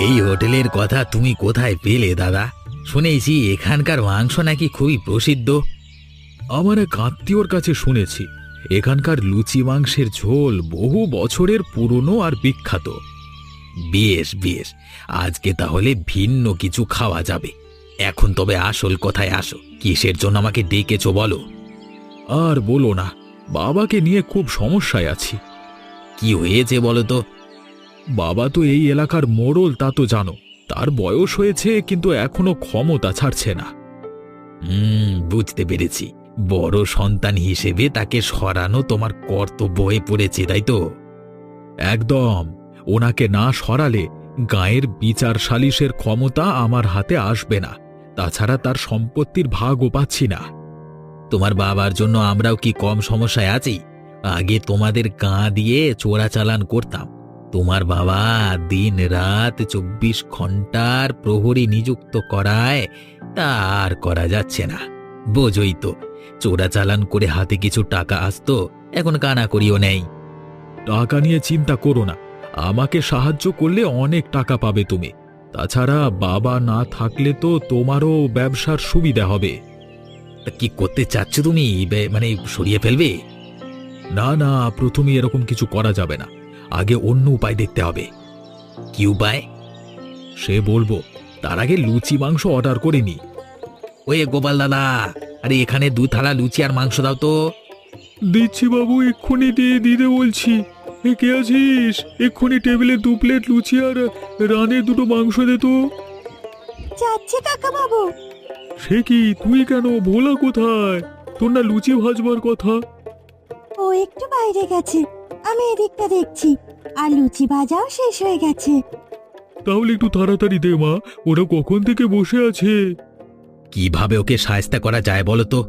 এই হোটেলের কথা তুমি কোথায় পেলে দাদা? শুনেছি এখানকার মাংস নাকি খুবই প্রসিদ্ধ। আমার এক আত্মীয়র কাছে শুনেছি এখানকার লুচি মাংসের ঝোল বহু বছরের পুরনো আর বিখ্যাত। বেশ বেশ, আজকে তাহলে ভিন্ন কিছু খাওয়া যাবে। এখন তবে আসল কথায় আসো, কিসের জন্য আমাকে ডেকেছো বলো। আর বলো না, বাবাকে নিয়ে খুব সমস্যায় আছি। কি হয়েছে বলো তো? বাবা তো এই এলাকার মোড়ল, তা তো জানো। তার বয়স হয়েছে কিন্তু এখনো ক্ষমতা ছাড়ছে না। বুঝতে পেরেছি। বড় সন্তান হিসেবে তাকে সরানো তোমার কর্তব্য হয়ে পড়েছে, তাই তো? একদম। ওনাকে না সরালে গাঁয়ের বিচার সালিশের ক্ষমতা আমার হাতে আসবে না। তাছাড়া তার সম্পত্তির ভাগও পাচ্ছি না। তোমার বাবার জন্য আমরাও কি কম সমস্যায় আছি? আগে তোমাদের গাঁ দিয়ে চোরাচালান করতাম। তোমার বাবা দিন রাত 24 ঘন্টার প্রহরী নিযুক্ত করায় তা আর করা যাচ্ছে না। বোঝই তো, চোরাচালান করে হাতে কিছু টাকা আসতো, এখন কানাকড়িও নেই। টাকা নিয়ে চিন্তা করো না, আমাকে সাহায্য করলে অনেক টাকা পাবে তুমি। তাছাড়া বাবা না থাকলে তো তোমারও ব্যবসার সুবিধা হবে। তা কি করতে চাচ্ছ তুমি? মানে সরিয়ে ফেলবে? না না, প্রথমে এরকম কিছু করা যাবে না। আগে অন্য উপায় দেখতে হবে। কি উপায়? সে বলবো, তার আগে লুচি মাংস অর্ডার করে নি। ওয়ে গোপাল দাদা, আরে এখানে 2 থালা লুচি আর মাংস দাও তো। দিচ্ছি বাবু, এক্ষুনি দিয়ে দিতে বলছি। কে আছিস? এক্ষুনি টেবিলে 2 প্লেট লুচি আর রানে 2টো মাংস দে তো। যাচ্ছে কাকা বাবু। সে কি, তুই কেন? ভোলা কোথায়? তোর না লুচি ভাজবার কথা। ও একটু বাইরে গেছে, আমি এদিকটা দেখছি। আর লুচি ভাজাও শেষ হয়ে গেছে। তাহলে একটু তাড়াতাড়ি দে মা, ওরা কখন থেকে বসে আছে। কিভাবে ওকে শায়েস্তা করা যায় বলো তো?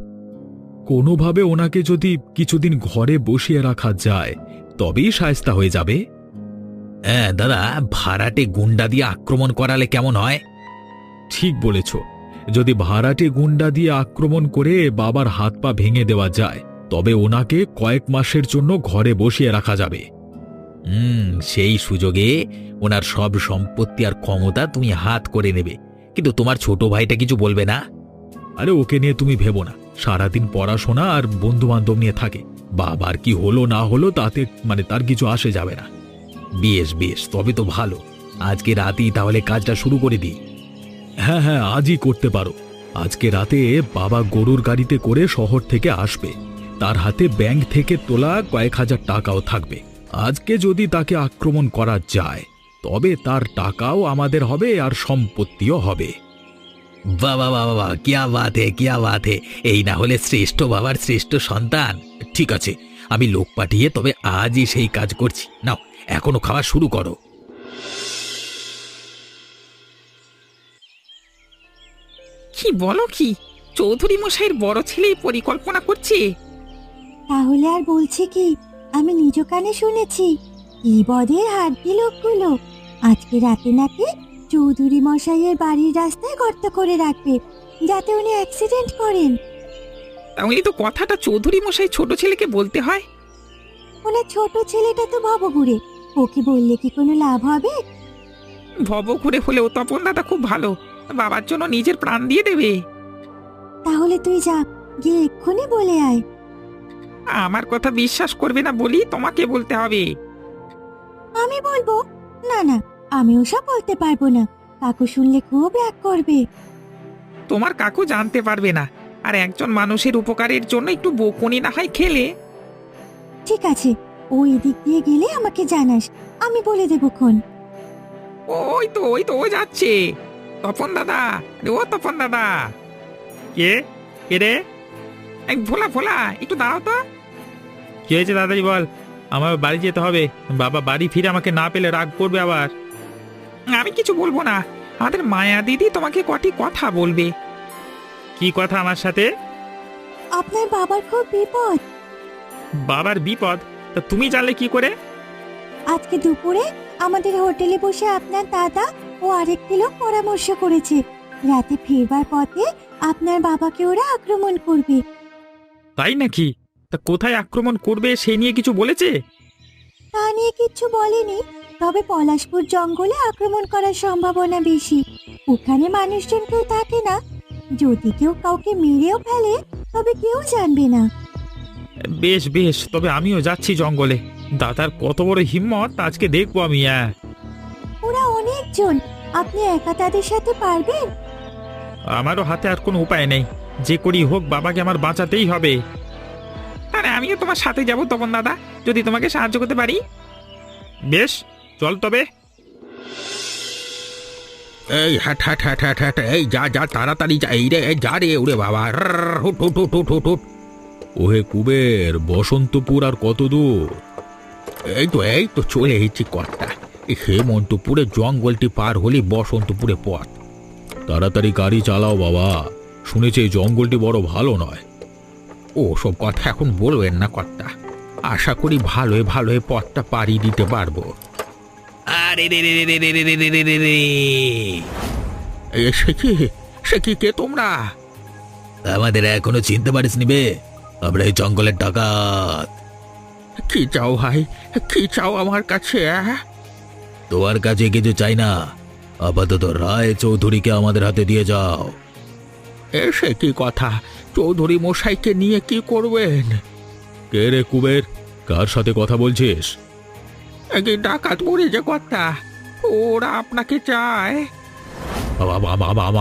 কোনোভাবে ওনাকে যদি কিছুদিন ঘরে বসিয়ে রাখা যায় তবেই শায়েস্তা হয়ে যাবে। হ্যাঁ দাদা, ভাড়াটে গুন্ডা দিয়ে আক্রমণ করালে কেমন হয়? ঠিক বলেছ। যদি ভাড়াটে গুন্ডা দিয়ে আক্রমণ করে বাবার হাত পা ভেঙে দেওয়া যায় তবে ওনাকে কয়েক মাসের জন্য ঘরে বসিয়ে রাখা যাবে। সেই সুযোগে ওনার সব সম্পত্তি আর ক্ষমতা তুমি হাত করে নেবে। কিন্তু তোমার ছোট ভাইটা কিছু বলবে না? আরে ওকে নিয়ে তুমি ভেবো না, সারাদিন পড়াশোনা আর বন্ধু বান্ধব নিয়ে থাকে। বাবার কি হলো না হলো তাতে তার কিছু আসে যাবে না। বেশ বেশ, তবে তো ভালো। আজকে রাতেই তাহলে কাজটা শুরু করে দিই। হ্যাঁ হ্যাঁ, আজই করতে পারো। আজকে রাতে বাবা গরুর গাড়িতে করে শহর থেকে আসবে। তার হাতে ব্যাংক থেকে তোলা কয়েক হাজার টাকাও থাকবে। আজকে যদি তাকে আক্রমণ করা যায় তবে তার টাকাও আমাদের হবে আর সম্পত্তিও হবে। বাবা বাবা বাবা, কিয়া বাত হে, কিয়া বাত হে। এই না হলে শ্রেষ্ঠ বাবার শ্রেষ্ঠ সন্তান। ঠিক আছে, আমি লোক পাঠিয়ে তবে আজই সেই কাজ করছি। নাও, এখনো খাওয়া শুরু করো। কি বলো কি? চৌধুরী মশাইয়ের বড় ছেলেই পরিকল্পনা করছে? তাহলে আর বলছি কি, আমি নিজ কানে শুনেছি। কি বদের হাড্ডি লোকগুলো আজকে রাতে নাকি চৌধুরী মশাইয়ের বাড়ির রাস্তায় গর্ত করে রাখবে, যাতে উনি অ্যাক্সিডেন্ট করেন। তাহলে তো কথাটা চৌধুরী মশাই ছোট ছেলেকে বলতে হয়। ওনার ছোট ছেলেটা তো ভবঘুরে, ওকে বললে কি কোনো লাভ হবে? ভব ঘুরে হলেও তপন দাদা খুব ভালো, বাবার জন্য নিজের প্রাণ দিয়ে দেবে। তাহলে তুই যা, গিয়ে এক্ষুনি বলে আয়। আমার কথা বিশ্বাস করবে না বলি তোমাকে বলতে হবে। আমি বলবো? না না, আমি ওসব বলতে পারবো না। কাকু শুনলে খুব রাগ করবে। তোমার কাকু জানতে পারবে না। আর একজন মানুষের উপকারের জন্য একটু বকুনি না হয় খেলে। ঠিক আছে, ওই দিক দিয়ে গেলে আমাকে জানাস, আমি বলে দেবো খন। ওই তো ও যাচ্ছে। তপন দাদা, ও তপন দাদা। কে কে রে? এক ভোলা ভোলা, একটু দাও তো। কি হয়েছে তাড়াতাড়ি বল, আমার বাড়ি যেতে হবে। বাবা বাড়ি ফিরে আমাকে না পেলে রাগ করবে আবার। আমি কিছু বলবো না, আমাদের মায়া দিদি তোমাকে কটি কথা বলবে। কি কথা আমার সাথে? আপনার বাবার খুব বিপদ। বাবার বিপদ? তা তুমি জানলে কি করে? আজকে দুপুরে আমাদের হোটেলে বসে আপনার দাদা ও আরেকটি লোক পরামর্শ করেছে, রাতে ফিরবার পথে আপনার বাবাকে ওরা আক্রমণ করবে। তাই নাকি? তা কোথায় আক্রমণ করবে সেই নিয়ে কিছু বলেছে? তা নিয়ে কিচ্ছু বলেনি, তবে পলাশপুর জঙ্গলে আক্রমণ করার সম্ভাবনা বেশি। ওখানে মানুষজন কেউ থাকে না। যদি কেউ কাউকে মেরেও ফেলে তবে কেউ জানবে না। বেশ বেশ, তবে আমিও যাচ্ছি জঙ্গলে। দাদার কত বড় হিম্মত আজকে দেখবো আমি। ওরা অনেকজন, আপনি একা তাদের সাথে পারবেন? আমারও হাতে আর কোনো উপায় নেই, যে করি হোক বাবাকে আমার বাঁচাতেই হবে। আরে আমিও তোমার সাথে যাব তপন দাদা, যদি তোমাকে সাহায্য করতে পারি। বেশ, চল তবে। এই হাট হাট হাট হাট হাট, এই যা যা তাড়াতাড়ি যা, এই রে, এই যা রে, ওরে বাবা, হুট হুট হুট হুট হুট হুট। ওহে কুবের, বসন্তপুর আর কত দূর? এই তো চলে এসেছি কর্তা। এই হেমন্তপুরে জঙ্গলটি পার হলি বসন্তপুরে পথ। তাড়াতাড়ি গাড়ি চালাও বাবা, শুনেছি এই জঙ্গলটি বড় ভালো নয়। ও সব কথা এখন বলবেন না কর্তা, আশা করি ভালোই ভালোই পথটা পাড়ি দিতে পারবো। আরে রে রে রে রে রে রে রে রে রে রে, সে কি কে তোমরা? আমাদের এখনো চিনতে পারিস নিবে? আমরা এই জঙ্গলের ডাকাত। কি চাও ভাই, কি চাও আমার কাছে? তোমার কাছে কিছু চাই না, আপাতত রায় চৌধুরীকে আমাদের হাতে দিয়ে যাও। সে কি কথা, চৌধুরী মশাইকে নিয়ে কি করবেন? কে রে কুবের, কার সাথে কথা বলছিস? ডাকাত পড়ে যে কর্তা, ওরা আপনাকে চায়।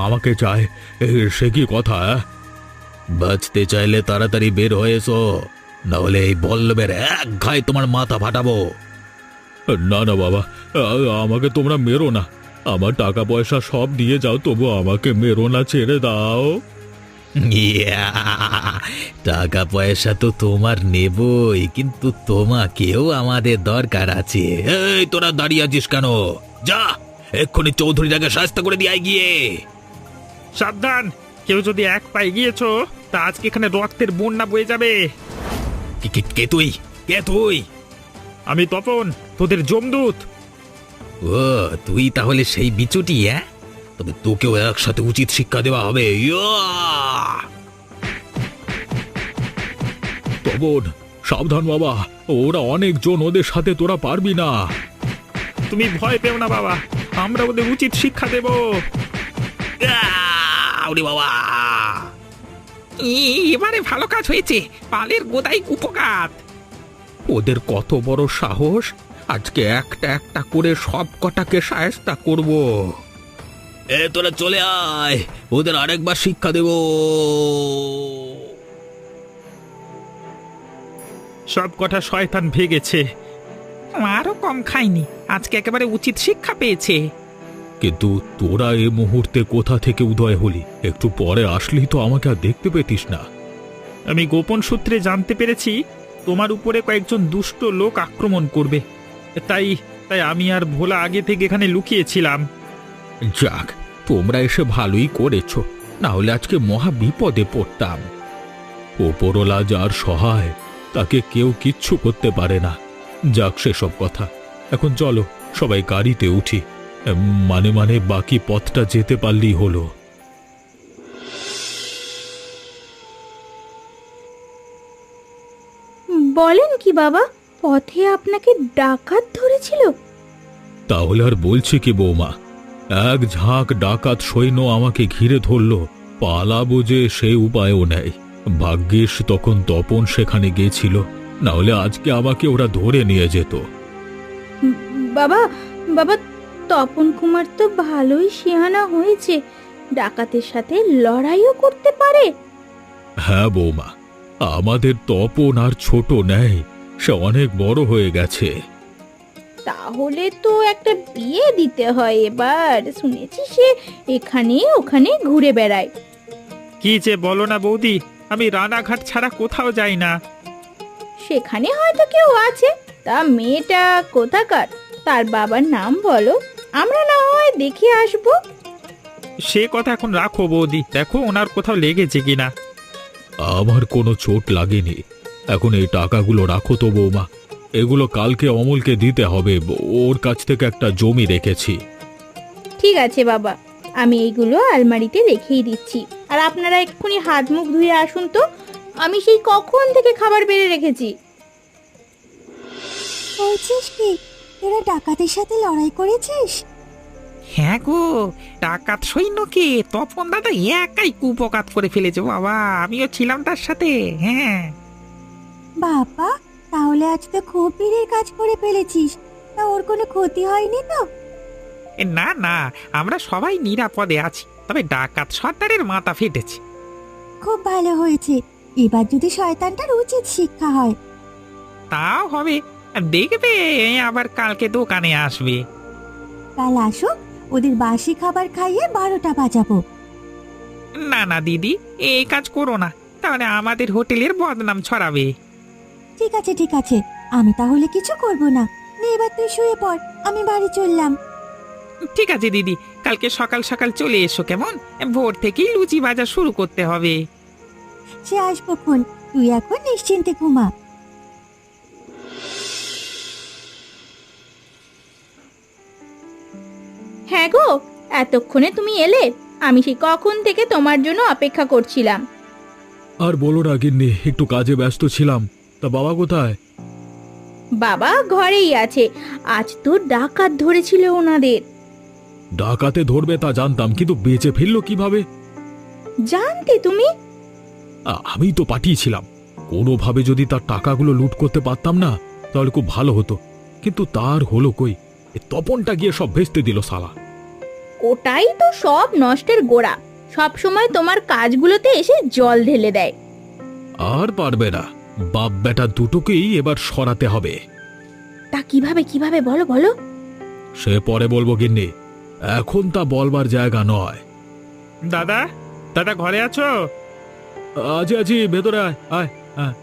আমাকে চায়? সে কি কথা? বাঁচতে চাইলে তাড়াতাড়ি বের হয়ে এসো, নাহলে এই বল্লভের এক ঘায়ে তোমার মাথা ফাটাবো। না না বাবা, আমাকে তোমরা মেরো না। আমার টাকা পয়সা সব দিয়ে যাও, তবু আমাকে মেরো না, ছেড়ে দাও। টাকা পয়সা তো তোমার নেবই, কিন্তু তোমাকেও আমাদের দরকার আছে। এই তোরা দাঁড়িয়ে আছিস কেন? যা এক্ষুনি চৌধুরীটাকে শাস্তি করে দিয়ে গিয়ে। সাবধান, কেউ যদি এক পায়ে গিয়েছো তা আজকে এখানে রক্তের বন্যা বয়ে যাবে। কে তুই? কে তুই? আমি তপন, তোদের যমদূত। ও তুই তাহলে সেই বিচুটি? তবে তোকেও একসাথে উচিত শিক্ষা দেওয়া হবে। তপন সাবধান বাবা, ওরা অনেকজন, ওদের সাথে তোরা পারবি না। তুমি ভয় পেও না বাবা, আমরা ওদের উচিত শিক্ষা দেব। বাবা, এবারে ভালো কাজ হয়েছে, পালের গোদাই উপকাত। ওদের কত বড় সাহস! আজকে একটা একটা করে সব কটাকে শায়েস্তা করব। তোরা চলে আয়, ওদের আরেকবার শিক্ষা দেব। সব কটা শয়তান ভেগেছে। আরো কম খাইনি, আজকে একেবারে উচিত শিক্ষা পেয়েছে। কিন্তু তোরা এ মুহূর্তে কোথা থেকে উদয় হলি? একটু পরে আসলি তো আমাকে আর দেখতে পেতিস না। আমি গোপন সূত্রে জানতে পেরেছি তোমার উপরে কয়েকজন দুষ্ট লোক আক্রমণ করবে, তাই তাই আমি আর ভোলা আগে থেকে এখানে লুকিয়েছিলাম। যাক, তোমরা এসে ভালোই করেছো, না হলে আজকে মহা বিপদে পড়তাম। ওপরওয়ালা যার সহায়, তাকে কেউ কিচ্ছু করতে পারে না। যাক সেসব কথা, এখন চলো সবাই গাড়িতে উঠি। মানে বাকি পথটা যেতে পারলেই হলো। বলেন কি বাবা, পথে আপনাকে ডাকাত ধরেছিল? তাহলে আর বলছি কি বৌমা, এক ঝাঁক ডাকাত সৈন্য আমাকে ঘিরে ধরল। পালাবো যে সে উপায়ও নেই। ভাগ্যিস তখন তপন সেখানে গেছিল, না হলে আজকে আমাকে ওরা ধরে নিয়ে যেত। বাবা বাবা, তপন কুমার তো ভালোই সিহানা হয়েছে, ডাকাতের সাথে লড়াইও করতে পারে। হ্যাঁ বৌমা, আমাদের তপন আর ছোট নেই, সে অনেক বড় হয়ে গেছে। তাহলে তো একটা বিয়ে দিতে হয় এবার। শুনেছি সে এখানে ওখানে ঘুরে বেড়ায়। কি যে বলো না বৌদি, আমি রানাঘাট ছাড়া কোথাও যাই না। সেখানে হয়তো কেউ আছে, তা মেয়েটা কোথাকার? তার বাবার নাম বলো, আমরা না হয় দেখে আসবো। সে কথা এখন রাখো বৌদি, দেখো ওনার কোথাও লেগেছে কিনা। আমার কোনো চোট লাগেনি, এখন এই টাকাগুলো রাখো তো বৌমা। এগুলো কালকে অমলকে দিতে হবে, ওর কাছ থেকে একটা জমি রেখেছি। ঠিক আছে বাবা, আমি এইগুলো আলমারিতে রেখেই দিচ্ছি। আর আপনারা এক্ষুনি হাত মুখ ধুয়ে আসুন তো, আমি সেই কখন থেকে খাবার বেড়ে রেখেছি। বলছিস কি, তোরা ডাকাতের সাথে লড়াই করেছিস? হ্যাঁ গো, ডাকাত সৈন্যকে তপন দাদা একাই কুপকাত করে ফেলেছে বাবা, আমিও ছিলাম তার সাথে। হ্যাঁ, বাবা, তাহলে আজ তো খুব বীরের কাজ করে ফেলেছিস। তা ওর কোনো ক্ষতি হয়নি তো? না না, আমরা সবাই নিরাপদে আছি, তবে ডাকাত সর্দারের মাথা ফেটেছে। খুব ভালো হয়েছে। এবার যদি শয়তানটার উচিত শিক্ষা হয়। তাও হবে, দেখবে আবার কালকে দোকানে আসবে। কাল আসুক, ওদের বাসি খাবার খাইয়ে 12টা বাজাবো। না না দিদি, এই কাজ করো না, তাহলে আমাদের হোটেলের বদনাম ছড়াবে। ঠিক আছে ঠিক আছে, আমি তাহলে কিছু করব না। নে এবার তুই শুয়ে পড়, আমি বাড়ি চললাম। ঠিক আছে দিদি, কালকে সকাল সকাল চলে এসো কেমন? ভোর থেকেই লুচি ভাজা শুরু করতে হবে। সে আসবো খন, তুই এখন নিশ্চিন্তে ঘুমা। হ্যাঁ গো, এতক্ষণে তুমি এলে? আমি সেই কখন থেকে তোমার জন্য অপেক্ষা করছিলাম। আর বলো না গিন্নি, একটু কাজে ব্যস্ত ছিলাম। তা বাবা কোথায়? বাবা ঘরেই আছে। আজ তো ডাকাত ধরেছিল ওনাদের। ডাকাতে ধরবে তা জানতাম, কিন্তু বেঁচে ফিরলো কিভাবে? জানতে তুমি? আমি তো পাঠিয়েছিলাম। কোনোভাবে যদি তার টাকাগুলো লুট করতে পারতাম না, তাহলে খুব ভালো হতো। কিন্তু তার হলো কই, এ তপনটা গিয়ে সব ভেস্তে দিল শালা। ওটাই তো সব নষ্টের গোড়া। সব সময় তোমার কাজগুলোতে এসে জল ঢেলে দেয়। আর পারবে না, বাপ বেটা দুটোকেই এবার সরাতে হবে। তা কিভাবে কিভাবে বলো বলো। সে পরে বলবো গিন্নি, এখন তা বলবার জায়গা নয়। দাদা, দাদা ঘরে আছো? আজ আছি, ভেতরে আয় আয়। হ্যাঁ,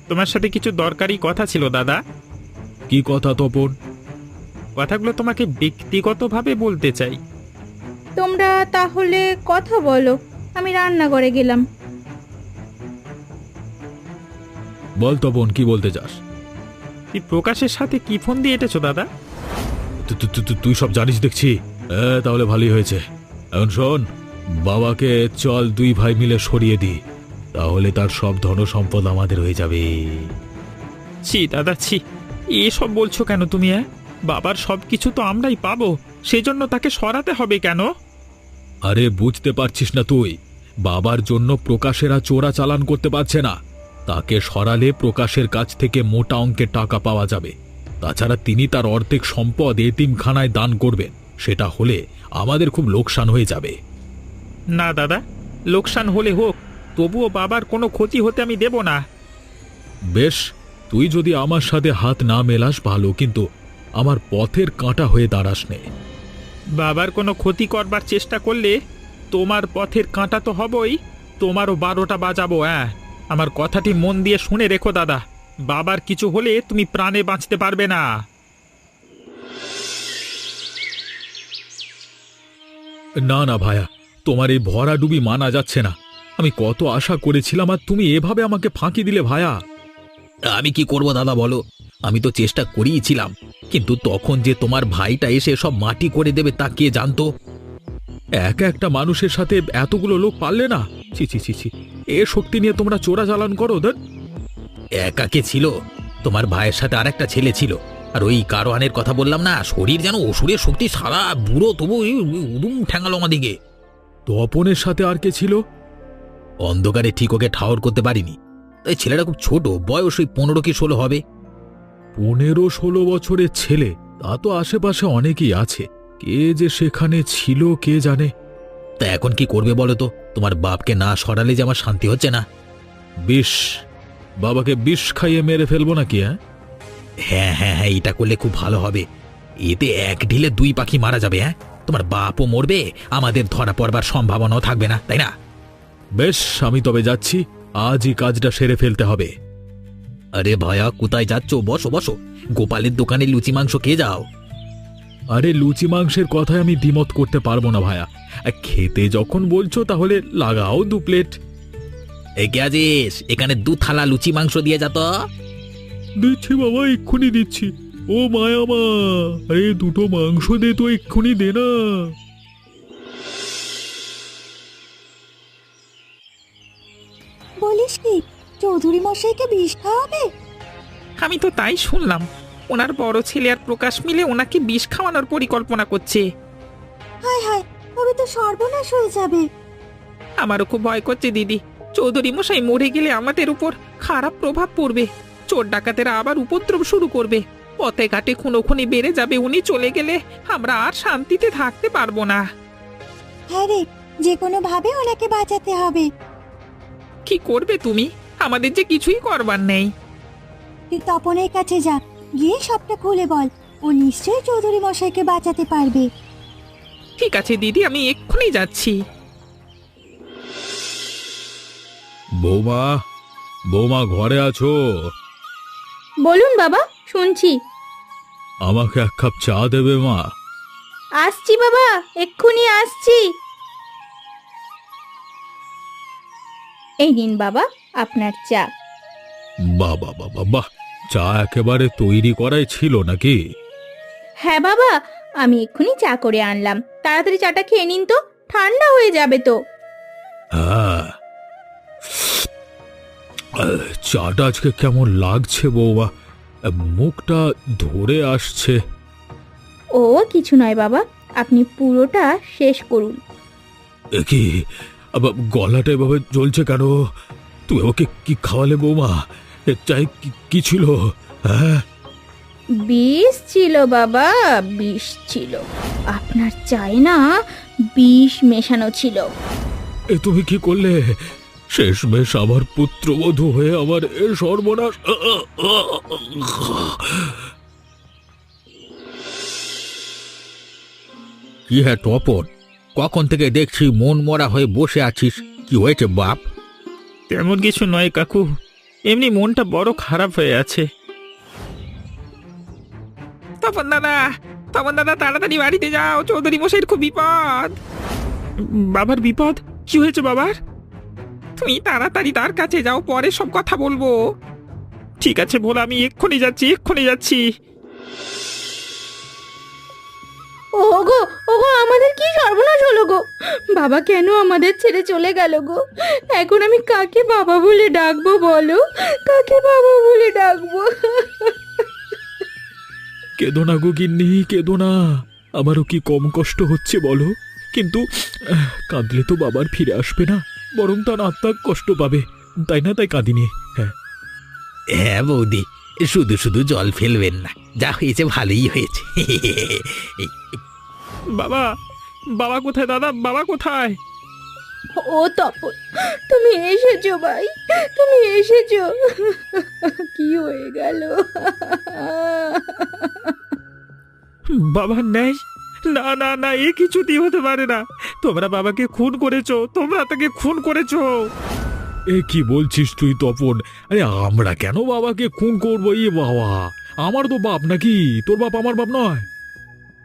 তোমার সাথে কিছু দরকারি কথা ছিল দাদা। কি কথা তপন? কথাগুলো তোমাকে ব্যক্তিগতভাবে বলতে চাই। তোমরা তাহলে কথা বলো, আমি রান্নাঘরে গেলাম। বল তপন, কি বলতে চাস? তুই প্রকাশের সাথে কি ফোন দিয়ে এটেছো দাদা? তুই সব জানিস দেখছি। তাহলে ভালোই হয়েছে। এখন শোন, বাবাকে চল 2 ভাই মিলে সরিয়ে দি, তাহলে তার সব ধন সম্পদ আমাদের হয়ে যাবে। ছি দাদা ছি, এসব বলছো কেন তুমি? বাবার সব কিছু তো আমরাই পাবো, সেজন্য তাকে সরাতে হবে কেন? আরে বুঝতে পারছিস না তুই? বাবার জন্য প্রকাশেরা চোরা চালান করতে পারছে না। তাকে সরালে প্রকাশের কাছ থেকে মোটা অঙ্কের টাকা পাওয়া যাবে। তাছাড়া তিনি তার অর্ধেক সম্পদ এতিমখানায় দান করবেন। সেটা হলে আমাদের খুব লোকসান হয়ে যাবে। না দাদা, লোকসান হলে হোক, তবুও বাবার কোনো ক্ষতি হতে আমি দেব না। বেশ, তুই যদি আমার সাথে হাত না মেলাস ভালো, কিন্তু আমার পথের কাঁটা হয়ে দাঁড়াস নে। বাবার কোনো ক্ষতি করবার চেষ্টা করলে তোমার পথের কাঁটা তো হবই, তোমারও 12টা বাজাবো। আমার কথাটি মন দিয়ে শুনে রেখো দাদা, বাবার কিছু হলে তুমি প্রাণে বাঁচতে পারবে না। না না ভায়া, তোমার এই ভরাডুবি মানা যাচ্ছে না। আমি কত আশা করেছিলাম, আর তুমি এভাবে আমাকে ফাঁকি দিলে ভায়া। আমি কি করব দাদা বলো? আমি তো চেষ্টা করিয়েছিলাম, কিন্তু তখন যে তোমার ভাইটা এসে সব মাটি করে দেবে তা কে জানতো? একা একটা মানুষের সাথে এতগুলো লোক পারলে না? ছি ছি ছি ছি, এ শক্তি নিয়ে তোমরা চোরা চালান করো? একা কে ছিল? তোমার ভাইয়ের সাথে আরেকটা ছেলে ছিল। আর ওই কারওয়ানের কথা বললাম না, শরীর যেন অসুরের শক্তি, সারা বুড়ো, তবু উদুম ঠ্যাঙালো আমাদিকে। তপনের সাথে আর কে ছিল? অন্ধকারে ঠিক ওকে ঠাওর করতে পারিনি। তাই ছেলেটা খুব ছোট, বয়স ওই 15 কি 16 হবে। 15-16 বছরের ছেলে? তা তো আশেপাশে অনেকেই আছে। কে যে সেখানে ছিল কে জানে। তা এখন কি করবে বলো তো? তোমার বাপকে না সরালে যে আমার শান্তি হচ্ছে না। বিষ? বাবাকে বিষ খাইয়ে মেরে ফেলবো নাকি? হ্যাঁ হ্যাঁ হ্যাঁ, এটা করলে খুব ভালো হবে। এতে এক ঢিলে 2 পাখি মারা যাবে। তোমার বাপও মরবে, আমাদের ধরা পড়বার সম্ভাবনাও থাকবে না, তাই না? বেশ, আমি তবে যাচ্ছি। আজই কাজটা সেরে ফেলতে হবে। আরে ভায়া, কোথায় যাচ্ছ? বসো বসো, গোপালের দোকানে লুচি মাংস খেয়ে যাও। আরে লুচি মাংসের কথায় আমি দ্বিমত করতে পারবো না ভায়া। খেতে যখন বলছো তাহলে লাগাও 2 প্লেট। কে আছিস? এখানে 2 থালা লুচি মাংস দিয়ে যা তো। দিচ্ছি বাবা, এক্ষুনি দিচ্ছি। ও মায়া মা, আরে 2টো মাংস দে তো, এক্ষুনি দে না। বলিস কি, চৌধুরী মশাইকে বিষ খাওয়াবে? আমি তো তাই শুনলাম। ওনার বড় ছেলে আর প্রকাশ মিলে ওনাকে বিষ খাওয়ানোর পরিকল্পনা করছে। হায় হায়, তবে তো সর্বনাশ হয়ে যাবে। আমারও খুব ভয় করছে দিদি। চৌধুরী মশাই মরে গেলে আমাদের উপর খারাপ প্রভাব পড়বে। চোর ডাকাতেরা আবার উপদ্রব শুরু করবে। পথে ঘাটে খুনোখুনি বেড়ে যাবে। উনি চলে গেলে আমরা আর শান্তিতে থাকতে পারবো না। হ্যাঁ রে, যে কোনো ভাবে ওনাকে বাঁচাতে হবে। কি করবে তুমি? আমাদের যে কিছুই করবার নেই। তুই তপনের কাছে যা, গিয়ে সবটা খুলে বল। ও নিশ্চয়ই চৌধুরী মশাইকে বাঁচাতে পারবে। ঠিক আছে দিদি, আমি এক্ষুনি যাচ্ছি। বৌমা, বৌমা ঘরে আছো? বলুন বাবা, শুনছি। আমাকে এক কাপ চা দেবে মা? আসছি বাবা, এক্ষুনি আসছি। এই নিন বাবা আপনার চা। বাবা বাবা বাহ, চা একেবারে তৈরি করাই ছিল নাকি? হ্যাঁ বাবা, আমি এক্ষুনি চা করে আনলাম। তাড়াতাড়ি চাটা খেয়ে নিন তো, ঠান্ডা হয়ে যাবে তো। হ্যাঁ, চাটা আজকে কেমন লাগছে বৌমা? মুখটা ধরে আসছে। ও কিছু নয় বাবা, আপনি পুরোটা শেষ করুন। এ কি, আবার গলাটা এভাবে জ্বলছে কেন? তুই ওকে কি খাওয়ালে বৌমা? চাই কি ছিল? হ্যাঁ, বিষ ছিল বাবা, বিষ ছিল। আপনার চায়ে না বিষ মেশানো ছিল। এ তুমি কি করলে? শেষমেশ আমার পুত্রবধূ হয়ে আমার এ সর্বনাশ। কি হ্যাঁ তপন, কখন থেকে দেখছি মন মরা হয়ে বসে আছিস? কি হয়েছে বাপ? তেমন কিছু নয় কাকু, এমনি মনটা বড় খারাপ হয়ে আছে। তপন দাদা, তপন দাদা, তাড়াতাড়ি বাড়িতে যাও। চৌধুরী মশাইয়ের খুব বিপদ। বাবার বিপদ? কি হয়েছে বাবার? তুমি তাড়াতাড়ি তার কাছে যাও, পরে সব কথা বলবো। ঠিক আছে ভোলা, আমি এক্ষুনি যাচ্ছি, এক্ষুনি যাচ্ছি। ওগো ওগো, আমাদের কি সর্বনাশ হলো গো! বাবা কেন আমাদের ছেড়ে চলে গেল গো? এখন আমি কাকে বাবা বলে ডাকবো বলো? কাকে বাবা বলে ডাকবো? কেঁদো না গো গিন্নি, কেঁদো না। আমারও কি কম কষ্ট হচ্ছে বলো? কিন্তু কাঁদলে তো বাবার ফিরে আসবে না, বরং তার আত্মা কষ্ট পাবে। তাই না? তাই কাঁদিনি। হ্যাঁ হ্যাঁ বৌদি, শুধু শুধু জল ফেলবেন না, যা হয়েছে ভালোই হয়েছে। বাবা, বাবা কোথায় দাদা? বাবা কোথায়? ও তপন, তুমি এসেছো ভাই, তুমি এসেছো। কি হয়ে গেল? বাবা নেই? না না না, এ কিছুতেই হতে পারে না। তোমরা বাবাকে খুন করেছো, তোমরা তাকে খুন করেছো। এ কি বলছিস তুই তপন? আরে আমরা কেন বাবাকে খুন করবো? ই বাবা, আমার তো বাপ নাকি? তোর বাপ আমার বাপ নয়?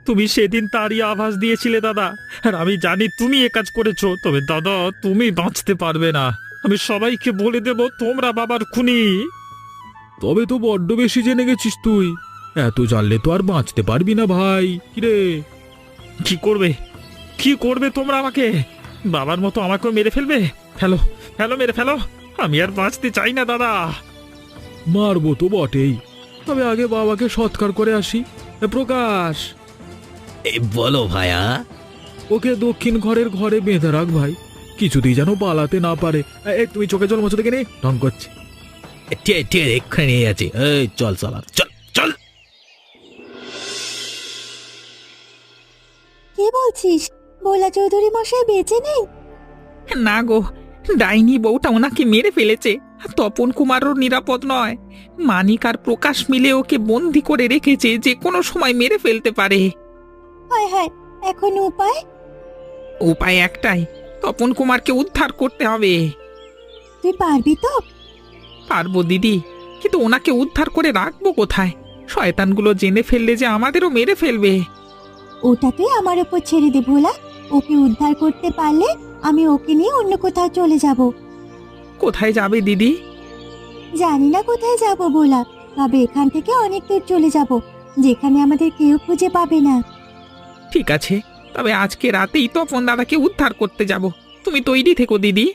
তুমি সেদিন তারই আভাস দিয়েছিলে দাদা, আর আমি জানি তুমি এ কাজ করেছো। তবে দাদা, তুমি বাঁচতে পারবে না। আমি সবাইকে বলে দেব তোমরা বাবার খুনি। তবে তো বড্ড বেশি জেনে গেছিস তুই। এত জানলে তো আর বাঁচতে পারবি না ভাই। কিরে, কি করবে? কি করবে তোমরা আমাকে? বাবার মতো আমাকেও মেরে ফেলবে? ফেলো, ফেলো, মেরে ফেলো। আমি আর বাঁচতে চাই না দাদা। মারবো তো বটেই, তবে আগে বাবাকে সৎকার করে আসি। প্রকাশ, বলো ভাইয়া। ওকে দক্ষিণ ঘরের ঘরে বেঁধে রাখ ভাই, কিছুতেই যেন পালাতে না পারে। তুমি চোখে জল মোছো দেখে নে, ঢং করছে। এক্ষুনি নিয়ে যাচ্ছি। এই চল চল আর, চল চল। কি বলছিস? ভোলা চৌধুরী মশাই বেঁচে নেই? না গো, ডাইনি বউটা ওনাকে মেরে ফেলেছে। তপন কুমারও নিরাপদ নয়। মানিক আর প্রকাশ মিলে ওকে বন্দি করে রেখেছে, যে কোনো সময় মেরে ফেলতে পারে। হায় হায়, এখন উপায়? উপায় একটাই, তপন কুমারকে উদ্ধার করতে হবে। তুই পারবি তো? পারবো দিদি, কিন্তু ওনাকে উদ্ধার করে রাখবো কোথায়? শয়তানগুলো জেনে ফেললে যে আমাদেরও মেরে ফেলবে। ওটা তুই আমার উপর ছেড়ে দে ভোলা। ওকে উদ্ধার করতে পারলে আমি ওকে নিয়ে অন্য কোথাও চলে যাব। কোথায় যাবে দিদি? জানি না কোথায় যাব ভোলা, তবে এখান থেকে অনেক দূর চলে যাব, যেখানে আমাদের কেউ খুঁজে পাবে না। ঠিক আছে, তবে আজকে রাতেই তপন দাদাকে উদ্ধার করতে যাব। তুমি তৈরি থেকো দিদি।